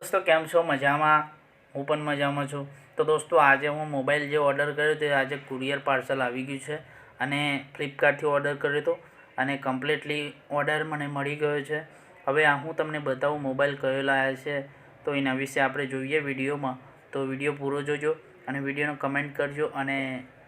दोस्तों केम छो मजामां? हूँ पण मजामां छुं। तो दोस्तों आज हूँ मोबाइल जो ऑर्डर कर्यो तो आज कुरियर पार्सल आवी गयुं छे अने फ्लिपकार्ट थी ऑर्डर कर्यो तो अने कम्प्लीटली ऑर्डर मने मळी गयो छे। हवे आ हूँ तमने बतावुं मोबाइल कयो लाव्या छे तो एना विषे आपणे जोईए विडियोमां। तो विडियो पूरो जोजो अने विडियोने कमेंट करजो अने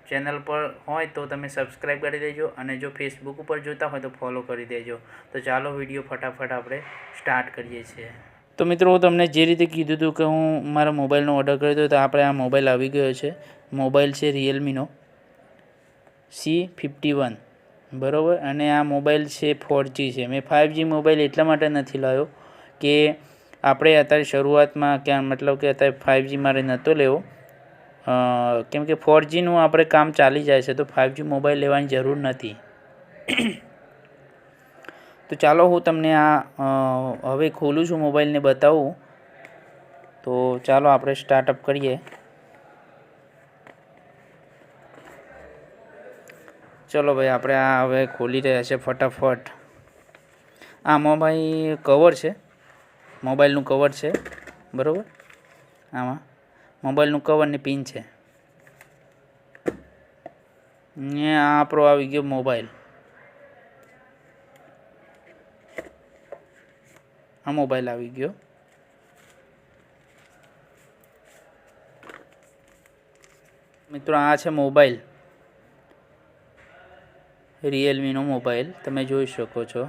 चेनल पर होय तो तमे सब्सक्राइब करी देजो अने जो फेसबुक पर जोता होय तो फॉलो करी देजो। तो चालो विडियो फटाफट आपणे स्टार्ट करीए छीए। तो मित्रों तमने जे रीते कीधुं हतुं के हूँ मारा मोबाइलनो ऑर्डर कर्यो तो आपणे आ मोबाइल आवी गयो छे। मोबाइल छे रियलमीनो C51 बराबर। अने आ मोबाइल छे 4G छे। मैं 5G मोबाइल एटला माटे नथी लाव्यो के आपणे अत्यारे शरूआतमां के मतलब के अत्यारे 5G मारे नहोतो लेवो केम के 4G नुं आपणे काम चाली जाय छे तो 5G मोबाइल लेवानी जरूर नथी। तो चालो हूँ तमने आ हवे खोलूँ छूँ मोबाइल ने बतावुं। तो चालो आपणे स्टार्टअप करीए। चलो भाई आपणे आ हवे खोली रह्या छे फटाफट। आमां भाई कवर छे, मोबाइलनुं कवर छे बराबर। आमां मोबाइलनुं कवर ने पिन छे ने आ आपणो आवी गयो मोबाइल। आ मोबाइल आवी गयो। मित्रों आ छे मोबाइल रियलमीनो मोबाइल तमे जोई शको छो।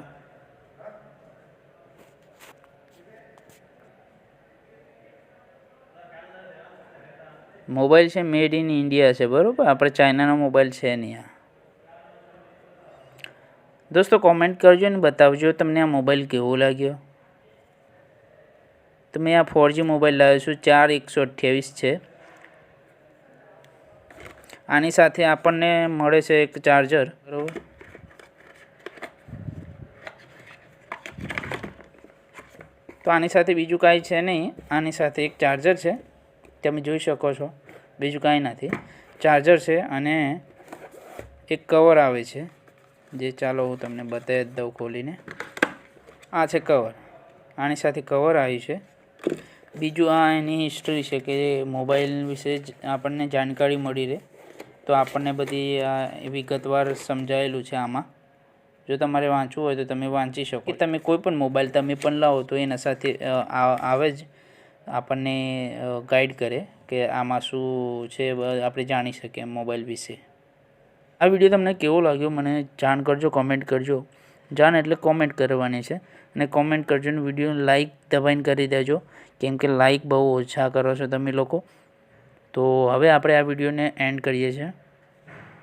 मोबाइल छे मेड इन इंडिया छे बराबर। आपणे चाइनानो मोबाइल छे नहीं। आ दोस्तों कॉमेंट करजो ने बतावजो तमने आ मोबाइल केवो लाग्यो। तो मैं आ 4G मोबाइल लाव्यो छुं 4128 छे। आनी साथे आपणने मळे छे एक चार्जर बराबर। तो आनी साथे बीजुं कांई छे नहीं। आनी साथे एक चार्जर छे तमे जोई शको छो। बीजुं कांई नथी। चार्जर छे अने एक कवर आवे छे जे चालो हूँ तमने बतावी दऊं खोलीने। आ छे कवर। आनी साथे कवर आवी छे। बीजुं आ एनी हिस्ट्री छे के मोबाइल विषे आपणने जानकारी मळी रहे। तो आपणने बधी विगतवार समजायेलुं छे आमां। जो तमारे वाँचवुं होय तो तमे वाँची शको कि तमे कोई पण मोबाइल तमे पण लावो तो एना साथे आवे ज आपणने गाइड करे के आमां शुं छे आपणे जाणी शकीए मोबाइल विषे। आ विडियो तमने केवो लाग्यो मने जाण करजो, कॉमेंट करजो। जाण एटले कॉमेंट करवानी छे अने कॉमेंट करजो ने विडियो लाइक दबाईने करी देजो केम के लाइक बहु ओछा करो छो तमे लोको। तो हवे आपणे आ विडियोने एंड करीए छीए।